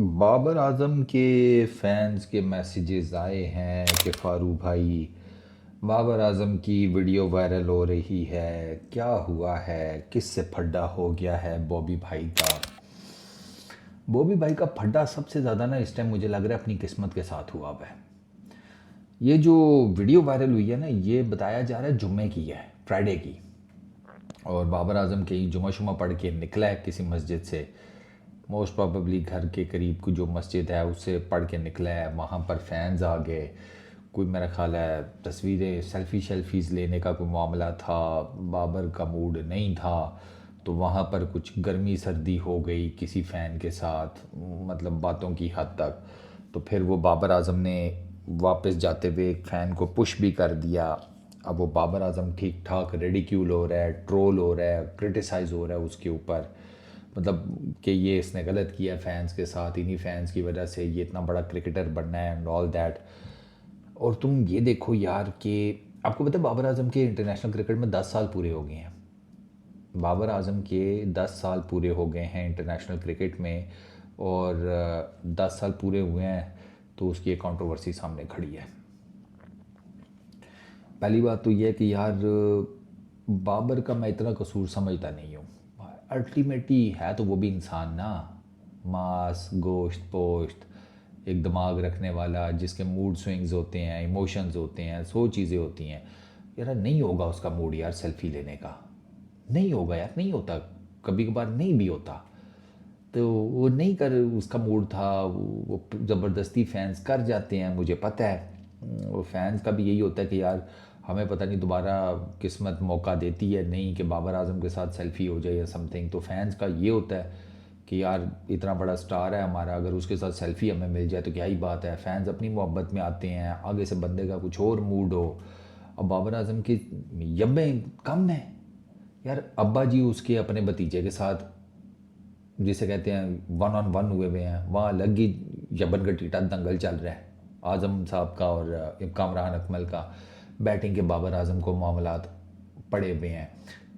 बाबर आजम के फैंस के मैसेजेस आए हैं कि फारूक भाई, बाबर आजम की वीडियो वायरल हो रही है। क्या हुआ है? किससे फड्डा हो गया है बॉबी भाई का? बॉबी भाई का फड्डा सबसे ज़्यादा ना इस टाइम मुझे लग रहा है अपनी किस्मत के साथ हुआ हुआ है। ये जो वीडियो वायरल हुई है ना, ये बताया जा रहा है जुम्मे की है, फ्राइडे की। और बाबर आजम कहीं जुमा शुमा पढ़ के निकला है किसी मस्जिद से। मोस्ट प्रॉबेबली घर के करीब की जो मस्जिद है उससे पढ़ के निकला है। वहाँ पर फैंस आ गए। कोई मेरा ख्याल है तस्वीरें सेल्फ़ीज़ लेने का कोई मामला था। बाबर का मूड नहीं था, तो वहाँ पर कुछ गर्मी सर्दी हो गई किसी फ़ैन के साथ, मतलब बातों की हद तक। तो फिर वो बाबर आजम ने वापस जाते हुए एक फ़ैन को पुश भी कर दिया। अब वो बाबर आजम ठीक ठाक रेडिक्यूल हो रहा है, ट्रोल हो रहा है, क्रिटिसाइज़ हो रहा है उसके ऊपर। मतलब कि ये इसने गलत किया फैंस के साथ, इन्हीं फैंस की वजह से ये इतना बड़ा क्रिकेटर बनना है एंड ऑल दैट। और तुम ये देखो यार कि आपको पता है बाबर आजम के इंटरनेशनल क्रिकेट में 10 साल पूरे हो गए हैं। बाबर आजम के 10 साल पूरे हो गए हैं इंटरनेशनल क्रिकेट में। और 10 साल पूरे हुए हैं तो उसकी एक कंट्रोवर्सी सामने खड़ी है। पहली बात तो यह है कि यार बाबर का मैं इतना कसूर समझता नहीं हूँ। अल्टीमेटली है तो वो भी इंसान ना, मांस गोश्त पोश्त, एक दिमाग रखने वाला जिसके मूड स्विंग्स होते हैं, इमोशंस होते हैं, 100 चीज़ें होती हैं। यार नहीं होगा उसका मूड यार सेल्फी लेने का, नहीं होगा यार, नहीं होता। कभी कभार नहीं भी होता। तो वो नहीं कर, उसका मूड था वो ज़बरदस्ती फैंस कर जाते हैं, मुझे पता है। वो फैंस का भी यही होता है कि यार हमें पता नहीं दोबारा किस्मत मौका देती है नहीं कि बाबर आजम के साथ सेल्फी हो जाए या समथिंग। तो फैंस का ये होता है कि यार इतना बड़ा स्टार है हमारा, अगर उसके साथ सेल्फी हमें मिल जाए तो क्या ही बात है। फैंस अपनी मोहब्बत में आते हैं, आगे से बंदे का कुछ और मूड हो। अब बाबर आजम की यब्बें कम है यार। अब्बा जी उसके अपने भतीजे के साथ, जिसे कहते हैं वन ऑन वन हुए हुए हैं, वहाँ अलग ही यबन का टीटा दंगल चल रहा है आज़म साहब का और कामरान अकमल का। बैटिंग के बाबर आजम को मामलात पड़े हुए हैं।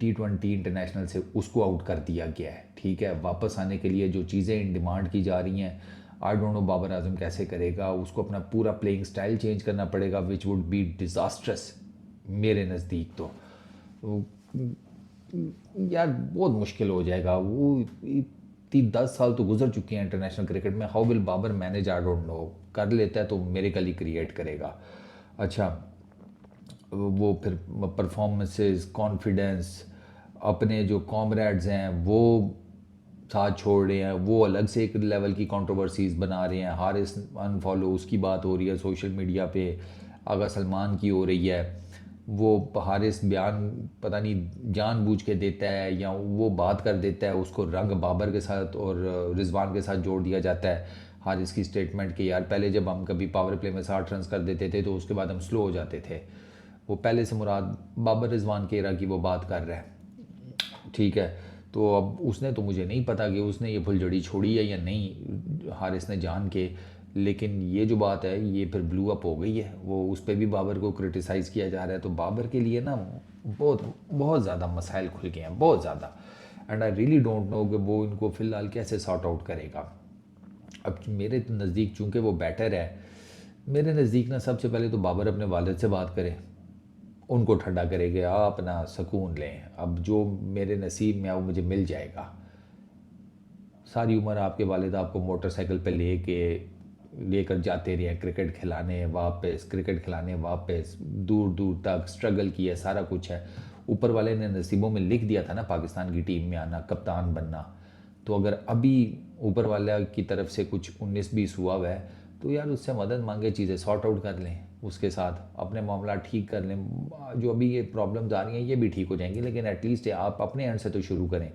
T20 इंटरनेशनल से उसको आउट कर दिया गया है, ठीक है। वापस आने के लिए जो चीज़ें इन डिमांड की जा रही हैं, आई डोंट नो बाबर आजम कैसे करेगा। उसको अपना पूरा प्लेइंग स्टाइल चेंज करना पड़ेगा, विच वुड बी डिज़ास्ट्रस मेरे नज़दीक। तो यार बहुत मुश्किल हो जाएगा। वो 10 साल तो गुजर चुके हैं इंटरनेशनल क्रिकेट में। How will Babar manage, I don't know. कर लेता है तो मेरेकल ही क्रिएट करेगा। अच्छा, वो फिर परफॉर्मेंसेस, कॉन्फिडेंस, अपने जो कॉमरेड्स हैं वो साथ छोड़ रहे हैं, वो अलग से एक लेवल की कंट्रोवर्सीज बना रहे हैं। हारिस अनफॉलो उसकी बात हो रही है सोशल मीडिया पे, आगा सलमान की हो रही है। वो हारिस बयान पता नहीं जानबूझ के देता है या वो बात कर देता है, उसको रंग बाबर के साथ और रिजवान के साथ जोड़ दिया जाता है। हारिस की स्टेटमेंट कि यार पहले जब हम कभी पावर प्ले में 60 रन कर देते थे तो उसके बाद हम स्लो हो जाते थे। वो पहले से मुराद बाबर रिजवान के एरा की वो बात कर रहा है, ठीक है। तो अब उसने, तो मुझे नहीं पता कि उसने ये फुलझड़ी छोड़ी है या नहीं, हारिस ने जान के। लेकिन ये जो बात है ये फिर ब्लू अप हो गई है, वो उस पर भी बाबर को क्रिटिसाइज़ किया जा रहा है। तो बाबर के लिए ना बहुत बहुत ज़्यादा मसाइल खुल गए हैं, बहुत ज़्यादा। And I really don't know कि वो इनको फ़िलहाल कैसे सॉर्ट आउट करेगा। अब मेरे नज़दीक चूँकि वो बैटर है, मेरे नज़दीक ना सबसे पहले तो बाबर अपने वालिद से बात करे, उनको ठंडा करेंगे, आप अपना सुकून लें, अब जो मेरे नसीब में है वो मुझे मिल जाएगा। सारी उम्र आपके वालिद आपको मोटरसाइकिल पे लेकर जाते रहे, क्रिकेट खिलाने वापस, क्रिकेट खिलाने वापस, दूर दूर तक स्ट्रगल किया, सारा कुछ है। ऊपर वाले ने नसीबों में लिख दिया था ना पाकिस्तान की टीम में आना, कप्तान बनना। तो अगर अभी ऊपर वाले की तरफ से कुछ 19-20 हुआ हुआ है तो यार उससे मदद मांगे, चीज़ें सॉर्ट आउट कर लें, उसके साथ अपने मामला ठीक कर लें। जो अभी ये प्रॉब्लम्स आ रही हैं ये भी ठीक हो जाएंगी, लेकिन एटलीस्ट आप अपने एंड से तो शुरू करें।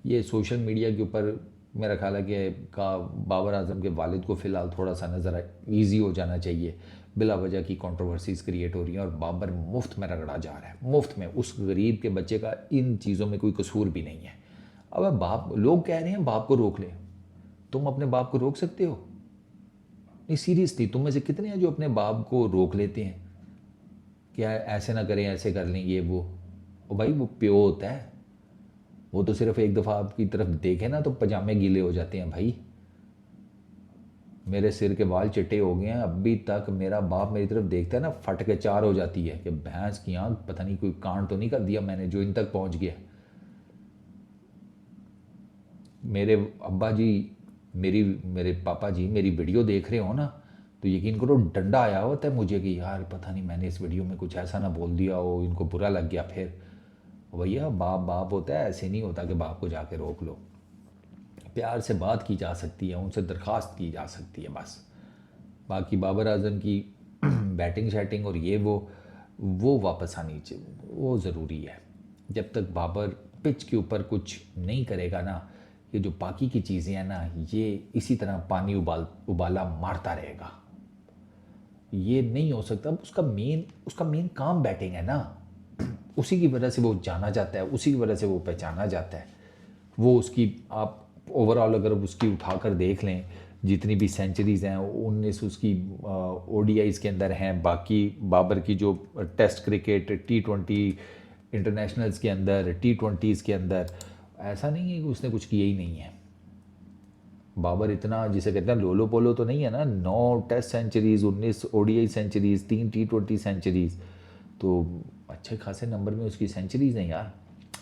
ये सोशल मीडिया के ऊपर मेरा ख्याल है कि का बाबर आजम के वालिद को फ़िलहाल थोड़ा सा नज़र ईजी हो जाना चाहिए। बिला वजह की कंट्रोवर्सीज क्रिएट हो रही हैं और बाबर मुफ्त में रगड़ा जा रहा है, मुफ्त में। उस गरीब के बच्चे का इन चीज़ों में कोई कसूर भी नहीं है। अब बाप, लोग कह रहे हैं बाप को रोक ले, तुम अपने बाप को रोक सकते हो? नहीं सीरियसली, तुम में से कितने हैं जो अपने बाप को रोक लेते हैं क्या ऐसे ना करें, ऐसे कर लें ये वो? ओ भाई वो प्यो होता है, वो तो सिर्फ एक दफ़ा आपकी तरफ देखे ना तो पजामे गीले हो जाते हैं भाई। मेरे सिर के बाल चिट्टे हो गए हैं, अभी तक मेरा बाप मेरी तरफ देखता है ना, फट के चार हो जाती है कि भैंस की आँख, पता नहीं कोई कांड तो नहीं कर दिया मैंने जो इन तक पहुंच गया। मेरे अब्बा जी, मेरे पापा जी मेरी वीडियो देख रहे हो ना, तो यकीन करो डंडा आया होता है मुझे कि यार पता नहीं मैंने इस वीडियो में कुछ ऐसा ना बोल दिया हो, इनको बुरा लग गया फिर। भैया बाप बाप होता है, ऐसे नहीं होता कि बाप को जाके रोक लो। प्यार से बात की जा सकती है, उनसे दरख्वास्त की जा सकती है बस। बाकी बाबर आजम की बैटिंग शैटिंग और ये वो वापस आनी चाहिए, वो ज़रूरी है। जब तक बाबर पिच के ऊपर कुछ नहीं करेगा ना, ये जो बाकी की चीज़ें हैं ना, ये इसी तरह पानी उबाला मारता रहेगा। ये नहीं हो सकता। उसका मेन काम बैटिंग है ना, उसी की वजह से वो जाना जाता है, उसी की वजह से वो पहचाना जाता है। वो उसकी आप ओवरऑल अगर उसकी उठाकर देख लें, जितनी भी सेंचुरीज़ हैं 19 उसकी ओडीआईज़ के अंदर हैं, बाकी बाबर की जो टेस्ट क्रिकेट T20 इंटरनेशनल्स के अंदर, T20s के अंदर, ऐसा नहीं है कि उसने कुछ किया ही नहीं है। बाबर इतना जिसे कहते हैं लोलो पोलो तो नहीं है ना, 9 test centuries, 19 ODI centuries, 3 T20 centuries, तो अच्छे खासे नंबर में उसकी सेंचुरीज़ हैं यार।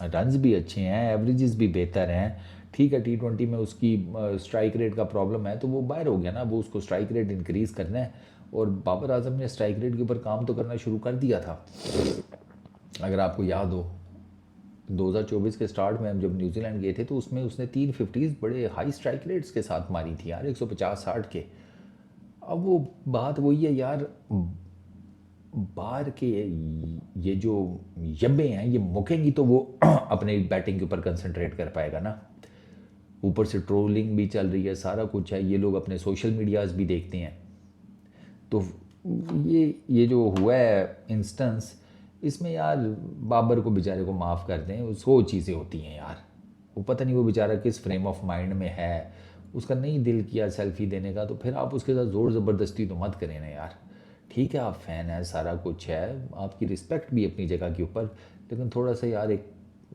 रन्स भी अच्छे हैं, एवरेजेस भी बेहतर हैं। ठीक है, T20 में उसकी स्ट्राइक रेट का प्रॉब्लम है, तो वो बाहर हो गया ना, वो उसको स्ट्राइक रेट इंक्रीज़ करना है। और बाबर आजम ने स्ट्राइक रेट के ऊपर काम तो करना शुरू कर दिया था। अगर आपको याद हो 2024 के स्टार्ट में हम जब न्यूजीलैंड गए थे, तो उसमें उसने 350s बड़े हाई स्ट्राइक रेट्स के साथ मारी थी यार, 150-60 के। अब वो बात वही है यार, बाहर के ये जो यब्बे हैं ये मुकेंगी तो वो अपने बैटिंग के ऊपर कंसंट्रेट कर पाएगा ना। ऊपर से ट्रोलिंग भी चल रही है, सारा कुछ है, ये लोग अपने सोशल मीडियाज़ भी देखते हैं। तो ये जो हुआ है इंस्टेंस, इसमें यार बाबर को बेचारे को माफ़ कर दें, 100 चीज़ें होती हैं यार। वो पता नहीं वो बेचारा किस फ्रेम ऑफ माइंड में है, उसका नहीं दिल किया सेल्फी देने का, तो फिर आप उसके साथ ज़ोर ज़बरदस्ती तो मत करें ना यार। ठीक है, आप फ़ैन हैं, सारा कुछ है, आपकी रिस्पेक्ट भी अपनी जगह के ऊपर, लेकिन थोड़ा सा यार एक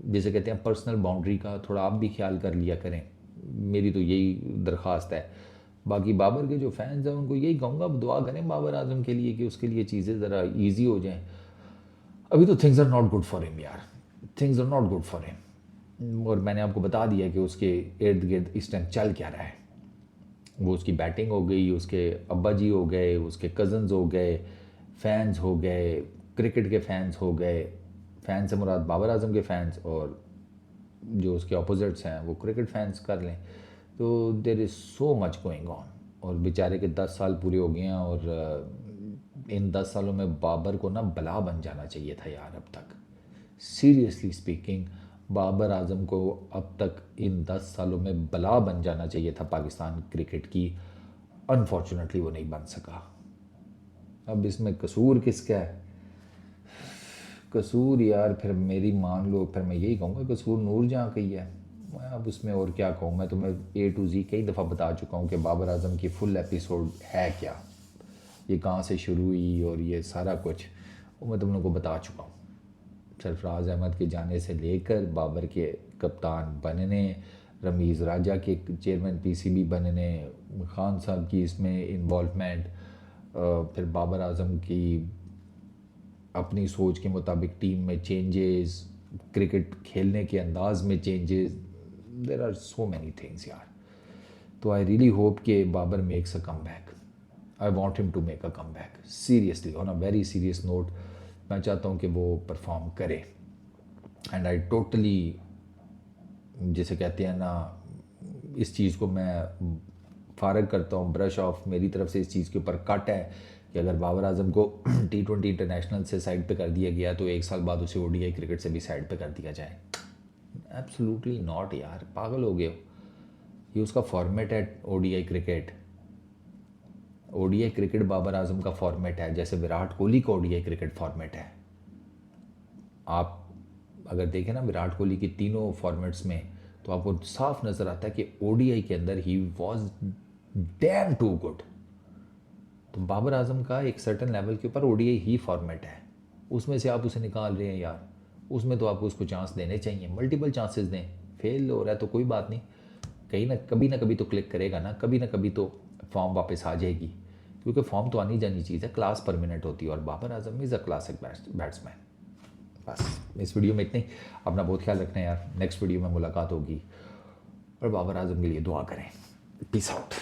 जैसे कहते हैं पर्सनल बाउंड्री का थोड़ा आप भी ख्याल कर लिया करें। मेरी तो यही दरख्वास्त है। बाकी बाबर के जो फैंस हैं उनको यही कहूँगा, दुआ करें बाबर आजम के लिए कि उसके लिए चीज़ें ज़रा ईजी हो जाएँ। अभी तो things are not good for him यार, things are not good for him. और मैंने आपको बता दिया कि उसके इर्द गिर्द इस टाइम चल क्या रहा है। वो उसकी बैटिंग हो गई, उसके अब्बा जी हो गए, उसके कज़न्स हो गए, फैंस हो गए, क्रिकेट के फैंस हो गए, फैंस से मुराद बाबर आजम के फैंस, और जो उसके अपोजिट्स हैं वो क्रिकेट फैंस कर लें। तो there is so much going on, और बेचारे के 10 साल पूरे हो गए हैं, और इन 10 सालों में बाबर को ना बला बन जाना चाहिए था यार अब तक। सीरियसली स्पीकिंग, बाबर आजम को अब तक इन 10 सालों में बला बन जाना चाहिए था पाकिस्तान क्रिकेट की। अनफॉर्चुनेटली वो नहीं बन सका। अब इसमें कसूर किसका है? कसूर यार फिर मेरी मान लो, फिर मैं यही कहूँगा कसूर नूरजहाँ का ही है। मैं अब उसमें और क्या कहूँ, मैं तुम्हें A to Z कई दफ़ा बता चुका हूँ कि बाबर आजम की फुल एपिसोड है क्या, ये कहाँ से शुरू हुई और ये सारा कुछ वो मैं तुम लोगों को बता चुका हूँ। सरफराज अहमद के जाने से लेकर बाबर के कप्तान बनने, रमीज़ राजा के चेयरमैन PCB बनने, खान साहब की इसमें इन्वॉल्वमेंट, फिर बाबर आजम की अपनी सोच के मुताबिक टीम में चेंजेस, क्रिकेट खेलने के अंदाज में changes, there are so many things यार। तो आई रियली होप कि Babar makes a comeback. I want him to make a comeback seriously, on a very serious note. मैं चाहता हूँ कि वो परफॉर्म करे, एंड आई टोटली जिसे कहते हैं ना, इस चीज़ को मैं फारग करता हूँ, ब्रश ऑफ मेरी तरफ से इस चीज़ के ऊपर कट है कि अगर बाबर आजम को T20 इंटरनेशनल से साइड पे कर दिया गया तो 1 साल बाद उसे ODI क्रिकेट से भी साइड पे कर दिया जाए। एब्सोल्युटली नॉट यार, पागल हो गए हो। ये उसका फॉर्मेट है ODI cricket. ODI cricket Babar Azam का फॉर्मेट है, जैसे विराट कोहली का ODI क्रिकेट फॉर्मेट है। आप अगर देखें ना विराट कोहली की तीनों फॉर्मेट्स में, तो आपको साफ नज़र आता है कि ODI के अंदर ही वॉज डैम टू गुड। तो बाबर आजम का एक सर्टन लेवल के ऊपर ODI ही फॉर्मेट है, उसमें से आप उसे निकाल रहे हैं यार। उसमें तो आपको उसको चांस देने चाहिए, मल्टीपल चांसेस दें। फेल हो रहा है तो कोई बात नहीं, कहीं ना कभी तो क्लिक करेगा ना, कभी तो फॉर्म वापस आ जाएगी, क्योंकि फॉर्म तो आनी जानी चीज़ है, क्लास परमानेंट होती है और Babar Azam is a classic batsman. बस इस वीडियो में इतनी। अपना बहुत ख्याल रखना यार, नेक्स्ट वीडियो में मुलाकात होगी और बाबर आजम के लिए दुआ करें। Peace out.